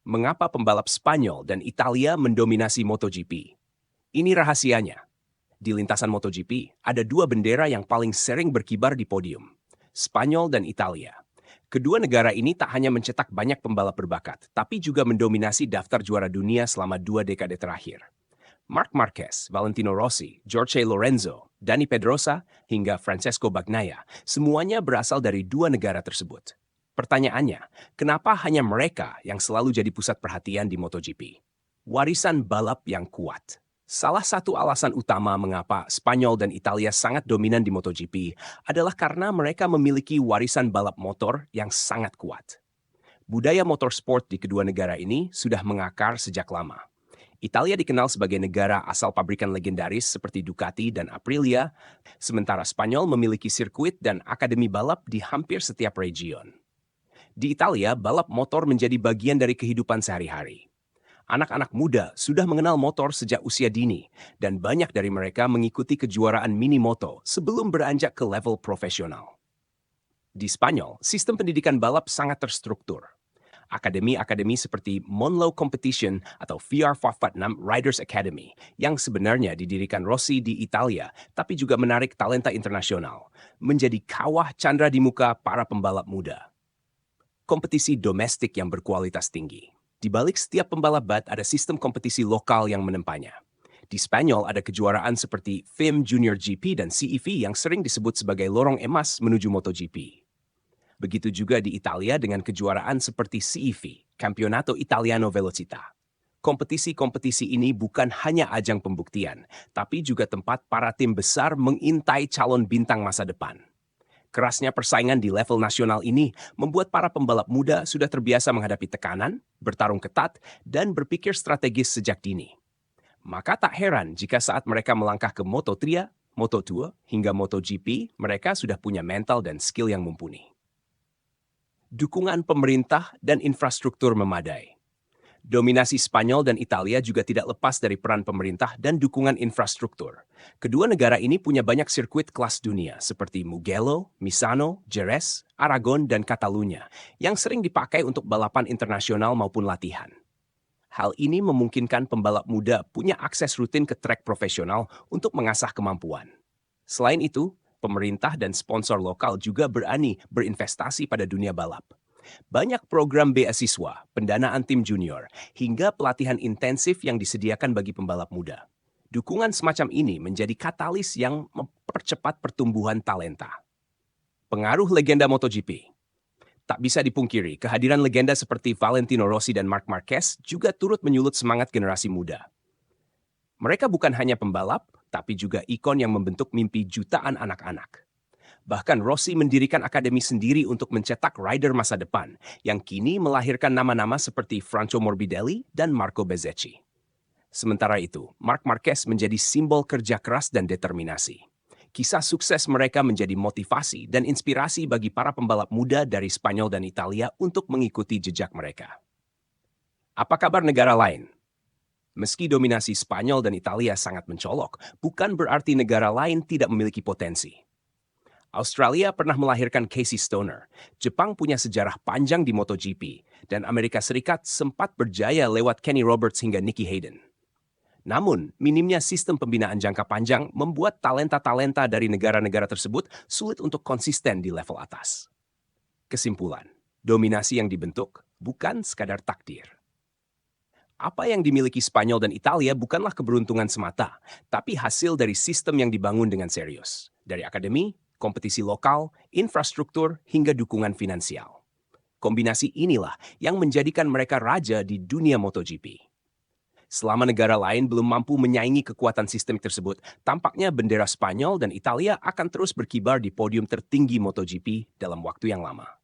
mengapa pembalap Spanyol dan Italia mendominasi MotoGP? Ini rahasianya. Di lintasan MotoGP, ada dua bendera yang paling sering berkibar di podium, Spanyol dan Italia. Kedua negara ini tak hanya mencetak banyak pembalap berbakat, tapi juga mendominasi daftar juara dunia selama 2 dekade terakhir. Marc Marquez, Valentino Rossi, Jorge Lorenzo, Dani Pedrosa, hingga Francesco Bagnaia, semuanya berasal dari dua negara tersebut. Pertanyaannya, kenapa hanya mereka yang selalu jadi pusat perhatian di MotoGP? Warisan balap yang kuat. Salah satu alasan utama mengapa Spanyol dan Italia sangat dominan di MotoGP adalah karena mereka memiliki warisan balap motor yang sangat kuat. Budaya motorsport di kedua negara ini sudah mengakar sejak lama. Italia dikenal sebagai negara asal pabrikan legendaris seperti Ducati dan Aprilia, sementara Spanyol memiliki sirkuit dan akademi balap di hampir setiap region. Di Italia, balap motor menjadi bagian dari kehidupan sehari-hari. Anak-anak muda sudah mengenal motor sejak usia dini, dan banyak dari mereka mengikuti kejuaraan mini moto sebelum beranjak ke level profesional. Di Spanyol, sistem pendidikan balap sangat terstruktur. Akademi-akademi seperti Monlo Competition atau VR446 Riders Academy yang sebenarnya didirikan Rossi di Italia tapi juga menarik talenta internasional, menjadi kawah candra di muka para pembalap muda. Kompetisi domestik yang berkualitas tinggi. Di balik setiap pembalap bat ada sistem kompetisi lokal yang menempanya. Di Spanyol ada kejuaraan seperti FIM Junior GP dan CEV yang sering disebut sebagai lorong emas menuju MotoGP. Begitu juga di Italia dengan kejuaraan seperti CEV, Campionato Italiano Velocità. Kompetisi-kompetisi ini bukan hanya ajang pembuktian, tapi juga tempat para tim besar mengintai calon bintang masa depan. Kerasnya persaingan di level nasional ini membuat para pembalap muda sudah terbiasa menghadapi tekanan, bertarung ketat, dan berpikir strategis sejak dini. Maka tak heran jika saat mereka melangkah ke Moto3, Moto2, hingga MotoGP, mereka sudah punya mental dan skill yang mumpuni. Dukungan pemerintah dan infrastruktur memadai. Dominasi Spanyol dan Italia juga tidak lepas dari peran pemerintah dan dukungan infrastruktur. Kedua negara ini punya banyak sirkuit kelas dunia seperti Mugello, Misano, Jerez, Aragon, dan Catalunya yang sering dipakai untuk balapan internasional maupun latihan. Hal ini memungkinkan pembalap muda punya akses rutin ke trek profesional untuk mengasah kemampuan. Selain itu, pemerintah dan sponsor lokal juga berani berinvestasi pada dunia balap. Banyak program beasiswa, pendanaan tim junior, hingga pelatihan intensif yang disediakan bagi pembalap muda. Dukungan semacam ini menjadi katalis yang mempercepat pertumbuhan talenta. Pengaruh legenda MotoGP. Tak bisa dipungkiri, kehadiran legenda seperti Valentino Rossi dan Marc Marquez juga turut menyulut semangat generasi muda. Mereka bukan hanya pembalap, tapi juga ikon yang membentuk mimpi jutaan anak-anak. Bahkan Rossi mendirikan akademi sendiri untuk mencetak rider masa depan, yang kini melahirkan nama-nama seperti Franco Morbidelli dan Marco Bezzecchi. Sementara itu, Marc Marquez menjadi simbol kerja keras dan determinasi. Kisah sukses mereka menjadi motivasi dan inspirasi bagi para pembalap muda dari Spanyol dan Italia untuk mengikuti jejak mereka. Apa kabar negara lain? Meski dominasi Spanyol dan Italia sangat mencolok, bukan berarti negara lain tidak memiliki potensi. Australia pernah melahirkan Casey Stoner, Jepang punya sejarah panjang di MotoGP, dan Amerika Serikat sempat berjaya lewat Kenny Roberts hingga Nicky Hayden. Namun, minimnya sistem pembinaan jangka panjang membuat talenta-talenta dari negara-negara tersebut sulit untuk konsisten di level atas. Kesimpulan, dominasi yang dibentuk bukan sekadar takdir. Apa yang dimiliki Spanyol dan Italia bukanlah keberuntungan semata, tapi hasil dari sistem yang dibangun dengan serius. Dari akademi, kompetisi lokal, infrastruktur, hingga dukungan finansial. Kombinasi inilah yang menjadikan mereka raja di dunia MotoGP. Selama negara lain belum mampu menyaingi kekuatan sistem tersebut, tampaknya bendera Spanyol dan Italia akan terus berkibar di podium tertinggi MotoGP dalam waktu yang lama.